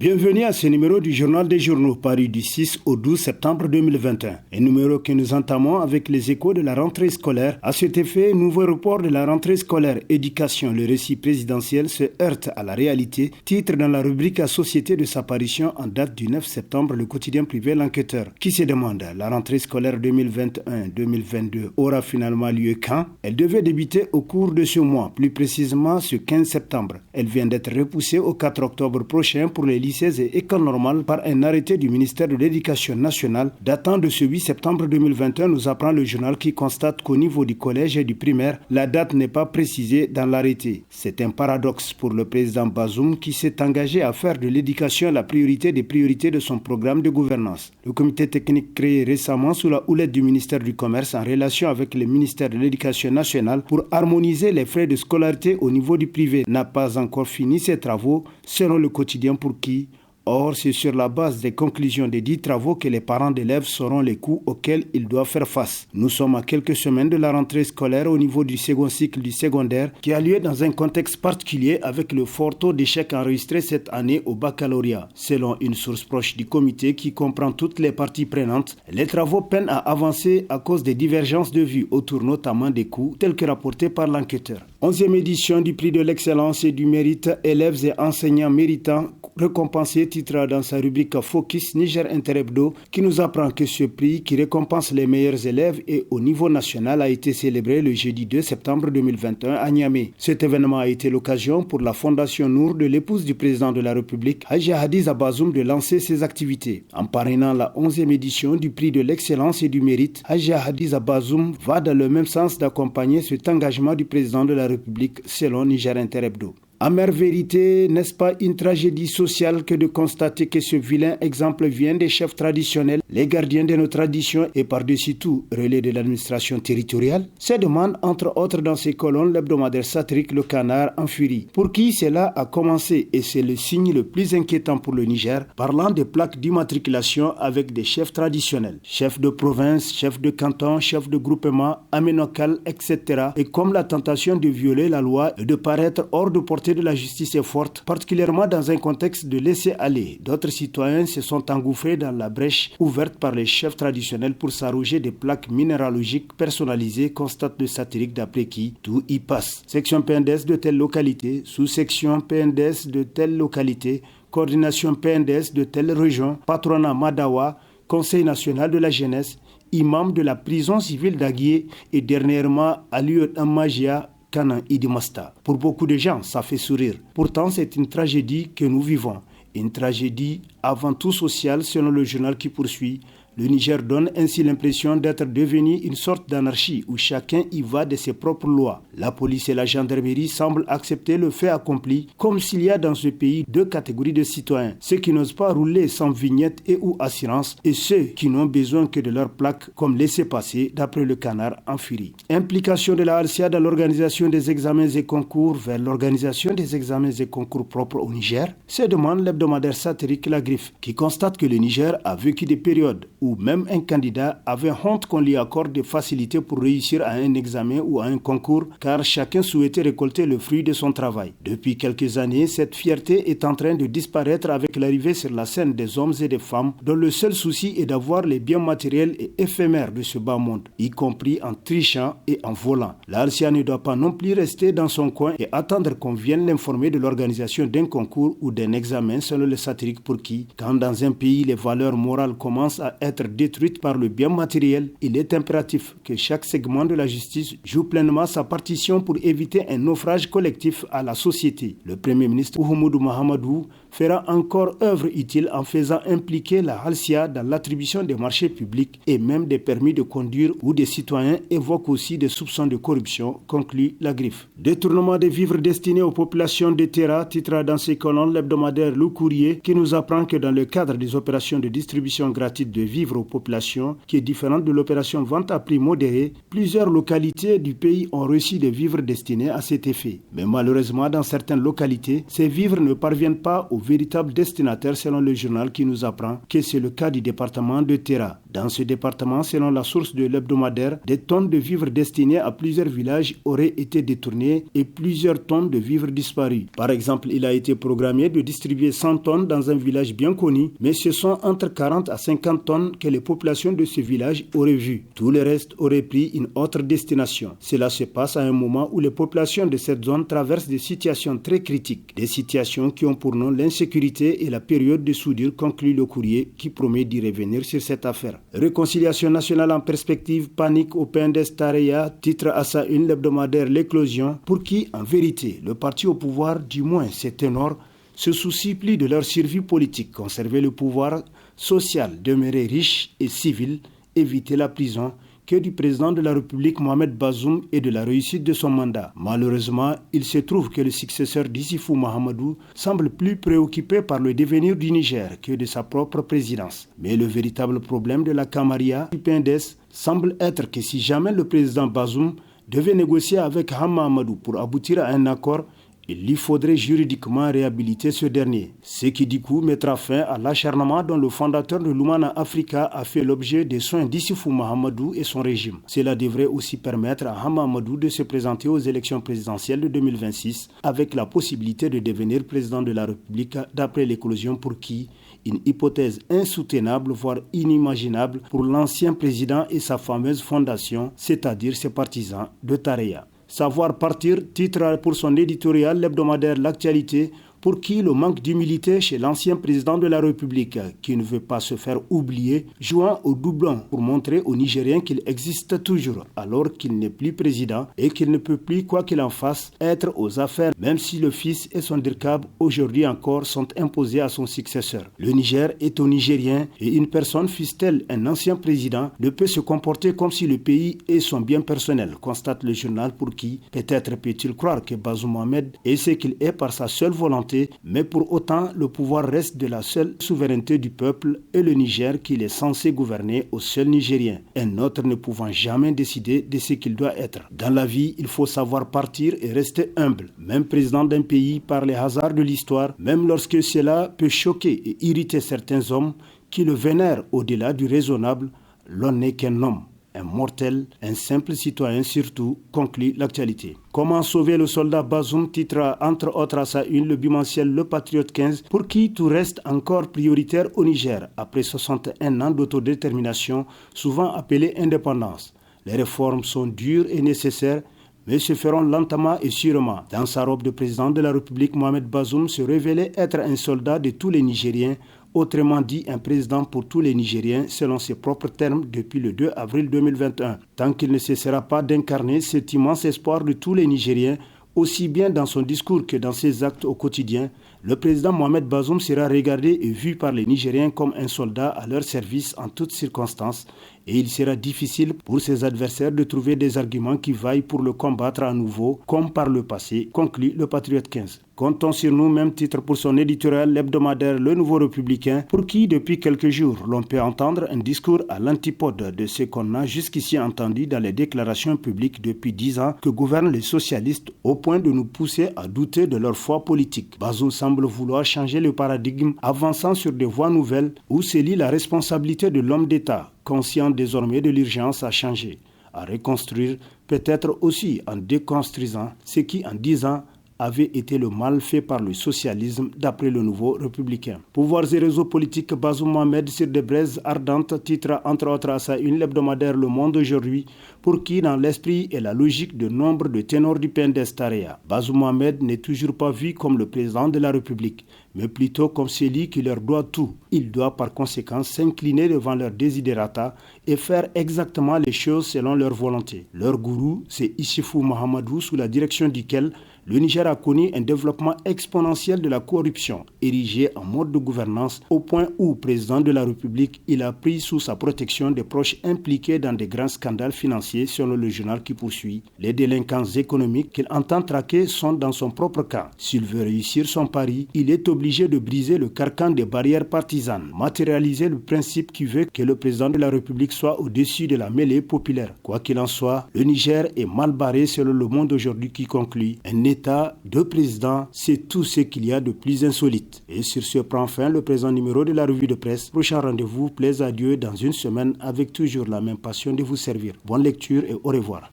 Bienvenue à ce numéro du Journal des Journaux, paru du 6 au 12 septembre 2021. Un numéro que nous entamons avec les échos de la rentrée scolaire. À cet effet, nouveau report de la rentrée scolaire éducation. Le récit présidentiel se heurte à la réalité. Titre dans la rubrique à société de sa parution en date du 9 septembre, le quotidien privé L'Enquêteur, qui se demande la rentrée scolaire 2021-2022 aura finalement lieu quand? Elle devait débuter au cours de ce mois, plus précisément ce 15 septembre. Elle vient d'être repoussée au 4 octobre prochain pour les lycées et écoles normales par un arrêté du ministère de l'Éducation nationale datant de ce 8 septembre 2021, nous apprend le journal qui constate qu'au niveau du collège et du primaire, la date n'est pas précisée dans l'arrêté. C'est un paradoxe pour le président Bazoum qui s'est engagé à faire de l'éducation la priorité des priorités de son programme de gouvernance. Le comité technique créé récemment sous la houlette du ministère du Commerce en relation avec le ministère de l'Éducation nationale pour harmoniser les frais de scolarité au niveau du privé n'a pas encore fini ses travaux, selon le quotidien pour qui. Or, c'est sur la base des conclusions des 10 travaux que les parents d'élèves sauront les coûts auxquels ils doivent faire face. Nous sommes à quelques semaines de la rentrée scolaire au niveau du second cycle du secondaire qui a lieu dans un contexte particulier avec le fort taux d'échec enregistré cette année au baccalauréat. Selon une source proche du comité qui comprend toutes les parties prenantes, les travaux peinent à avancer à cause des divergences de vues autour notamment des coûts tels que rapportés par l'enquêteur. 11e édition du prix de l'excellence et du mérite, élèves et enseignants méritants récompensés, titre dans sa rubrique Focus Niger Interhebdo, qui nous apprend que ce prix qui récompense les meilleurs élèves et au niveau national a été célébré le jeudi 2 septembre 2021 à Niamey. Cet événement a été l'occasion pour la Fondation Nour de l'épouse du président de la République, Hadja Hadiza Bazoum, de lancer ses activités. En parrainant la 11e édition du prix de l'excellence et du mérite, Hadja Hadiza Bazoum va dans le même sens d'accompagner cet engagement du président de la République selon Niger Interhebdo. Amère vérité, n'est-ce pas une tragédie sociale que de constater que ce vilain exemple vient des chefs traditionnels, les gardiens de nos traditions et par-dessus tout, relais de l'administration territoriale? Se demande entre autres dans ces colonnes l'hebdomadaire satirique Le Canard en furie. Pour qui cela a commencé et c'est le signe le plus inquiétant pour le Niger, parlant des plaques d'immatriculation avec des chefs traditionnels, chefs de province, chefs de canton, chefs de groupement, aménocal, etc. Et comme la tentation de violer la loi et de paraître hors de portée de la justice est forte, particulièrement dans un contexte de laisser-aller. D'autres citoyens se sont engouffrés dans la brèche ouverte par les chefs traditionnels pour s'arroger des plaques minéralogiques personnalisées, constate le satirique d'après qui tout y passe. Section PNDS de telle localité, sous-section PNDS de telle localité, coordination PNDS de telle région, patronat Madawa, Conseil national de la jeunesse, imam de la prison civile d'Aguié et dernièrement à Magia, Kanan Idimasta. Pour beaucoup de gens, ça fait sourire. Pourtant, c'est une tragédie que nous vivons. Une tragédie avant tout sociale, selon le journal qui poursuit. Le Niger donne ainsi l'impression d'être devenu une sorte d'anarchie où chacun y va de ses propres lois. La police et la gendarmerie semblent accepter le fait accompli, comme s'il y a dans ce pays deux catégories de citoyens. Ceux qui n'osent pas rouler sans vignette et ou assurance et ceux qui n'ont besoin que de leur plaque comme laissez-passer, d'après Le Canard en furie. Implication de la Halcia dans l'organisation des examens et concours vers l'organisation des examens et concours propres au Niger, se demande l'hebdomadaire satirique La Griffe, qui constate que le Niger a vécu des périodes où même un candidat avait honte qu'on lui accorde des facilités pour réussir à un examen ou à un concours, car chacun souhaitait récolter le fruit de son travail. Depuis quelques années, cette fierté est en train de disparaître avec l'arrivée sur la scène des hommes et des femmes dont le seul souci est d'avoir les biens matériels et éphémères de ce bas monde, y compris en trichant et en volant. La Halcia ne doit pas non plus rester dans son coin et attendre qu'on vienne l'informer de l'organisation d'un concours ou d'un examen, selon le satirique pour qui, quand dans un pays les valeurs morales commencent à être détruite par le bien matériel, il est impératif que chaque segment de la justice joue pleinement sa partition pour éviter un naufrage collectif à la société. Le Premier ministre Oumoudou Mahamadou fera encore œuvre utile en faisant impliquer la Halcia dans l'attribution des marchés publics et même des permis de conduire où des citoyens évoquent aussi des soupçons de corruption, conclut La Griffe. Détournement des vivres destinés aux populations de Terra, titre dans ses colonnes l'hebdomadaire Le Courrier, qui nous apprend que dans le cadre des opérations de distribution gratuite de vivres aux populations, qui est différente de l'opération vente à prix modéré, plusieurs localités du pays ont reçu des vivres destinés à cet effet. Mais malheureusement, dans certaines localités, ces vivres ne parviennent pas aux véritable destinataire selon le journal qui nous apprend que c'est le cas du département de Terra. Dans ce département, selon la source de l'hebdomadaire, des tonnes de vivres destinés à plusieurs villages auraient été détournées et plusieurs tonnes de vivres disparues. Par exemple, il a été programmé de distribuer 100 tonnes dans un village bien connu, mais ce sont entre 40 à 50 tonnes que les populations de ce village auraient vues. Tout le reste aurait pris une autre destination. Cela se passe à un moment où les populations de cette zone traversent des situations très critiques, des situations qui ont pour nom l'insécurité et la période de soudure, conclut le courrier qui promet d'y revenir sur cette affaire. Réconciliation nationale en perspective, panique au PNDS Tareya, titre à sa une l'hebdomadaire L'éclosion, pour qui, en vérité, le parti au pouvoir, du moins ses ténors, se soucie plus de leur survie politique, conserver le pouvoir social, demeurer riche et civil, éviter la prison, que du président de la République Mohamed Bazoum et de la réussite de son mandat. Malheureusement, il se trouve que le successeur d'Issifou Mahamadou semble plus préoccupé par le devenir du Niger que de sa propre présidence. Mais le véritable problème de la Camaria du PNDS semble être que si jamais le président Bazoum devait négocier avec Hama Amadou pour aboutir à un accord, il lui faudrait juridiquement réhabiliter ce dernier, ce qui du coup mettra fin à l'acharnement dont le fondateur de l'Oumana Africa a fait l'objet des soins d'Issifou Mahamadou et son régime. Cela devrait aussi permettre à Hama Amadou de se présenter aux élections présidentielles de 2026 avec la possibilité de devenir président de la République d'après l'éclosion, pour qui une hypothèse insoutenable, voire inimaginable pour l'ancien président et sa fameuse fondation, c'est-à-dire ses partisans de Tareya. Savoir partir, titre pour son éditorial l'hebdomadaire L'Actualité, pour qui le manque d'humilité chez l'ancien président de la République, qui ne veut pas se faire oublier, jouant au doublon pour montrer aux Nigériens qu'il existe toujours, alors qu'il n'est plus président et qu'il ne peut plus, quoi qu'il en fasse, être aux affaires, même si le fils et son dirkab, aujourd'hui encore, sont imposés à son successeur. Le Niger est aux Nigériens et une personne, fût-elle un ancien président, ne peut se comporter comme si le pays est son bien personnel, constate le journal, pour qui peut-être peut-il croire que Bazoum Mohamed est ce qu'il est par sa seule volonté, mais pour autant, le pouvoir reste de la seule souveraineté du peuple et le Niger qu'il est censé gouverner au seul Nigérien, un autre ne pouvant jamais décider de ce qu'il doit être. Dans la vie, il faut savoir partir et rester humble. Même président d'un pays, par les hasards de l'histoire, même lorsque cela peut choquer et irriter certains hommes qui le vénèrent au-delà du raisonnable, l'on n'est qu'un homme. Un mortel, un simple citoyen surtout, conclut L'Actualité. Comment sauver le soldat Bazoum, titre entre autres à sa une le bimensuel Le Patriote 15, pour qui tout reste encore prioritaire au Niger, après 61 ans d'autodétermination, souvent appelée indépendance. Les réformes sont dures et nécessaires, mais se feront lentement et sûrement. Dans sa robe de président de la République, Mohamed Bazoum se révélait être un soldat de tous les Nigériens, autrement dit un président pour tous les Nigériens selon ses propres termes depuis le 2 avril 2021. Tant qu'il ne cessera pas d'incarner cet immense espoir de tous les Nigériens, aussi bien dans son discours que dans ses actes au quotidien, le président Mohamed Bazoum sera regardé et vu par les Nigériens comme un soldat à leur service en toutes circonstances, et il sera difficile pour ses adversaires de trouver des arguments qui vaillent pour le combattre à nouveau, comme par le passé, conclut le Patriote 15. Comptons sur nous, même titre pour son éditorial l'hebdomadaire Le Nouveau Républicain, pour qui depuis quelques jours l'on peut entendre un discours à l'antipode de ce qu'on a jusqu'ici entendu dans les déclarations publiques depuis 10 ans que gouvernent les socialistes, au point de nous pousser à douter de leur foi politique. Bazoum semble vouloir changer le paradigme, avançant sur des voies nouvelles où se lie la responsabilité de l'homme d'État, conscient désormais de l'urgence à changer, à reconstruire, peut-être aussi en déconstruisant ce qui en 10 ans avait été le mal fait par le socialisme d'après le Nouveau Républicain. Pouvoirs et réseaux politiques, Bazoum Mohamed sur des braises ardentes, titre entre autres à sa une l'hebdomadaire Le Monde aujourd'hui, pour qui dans l'esprit et la logique de nombre de ténors du PNDS Tareya, Bazoum Mohamed n'est toujours pas vu comme le président de la République, mais plutôt comme celui qui leur doit tout. Il doit par conséquent s'incliner devant leurs desiderata et faire exactement les choses selon leur volonté. Leur gourou, c'est Issifou Mahamadou, sous la direction duquel le Niger a connu un développement exponentiel de la corruption, érigé en mode de gouvernance, au point où, président de la République, il a pris sous sa protection des proches impliqués dans des grands scandales financiers, selon le journal qui poursuit. Les délinquants économiques qu'il entend traquer sont dans son propre camp. S'il veut réussir son pari, il est obligé de briser le carcan des barrières partisanes, matérialiser le principe qui veut que le président de la République soit au-dessus de la mêlée populaire. Quoi qu'il en soit, le Niger est mal barré selon Le Monde aujourd'hui qui conclut. Un État, 2 présidents, c'est tout ce qu'il y a de plus insolite. Et sur ce prend fin le présent numéro de la revue de presse. Prochain rendez-vous, plaise à Dieu dans une semaine avec toujours la même passion de vous servir. Bonne lecture et au revoir.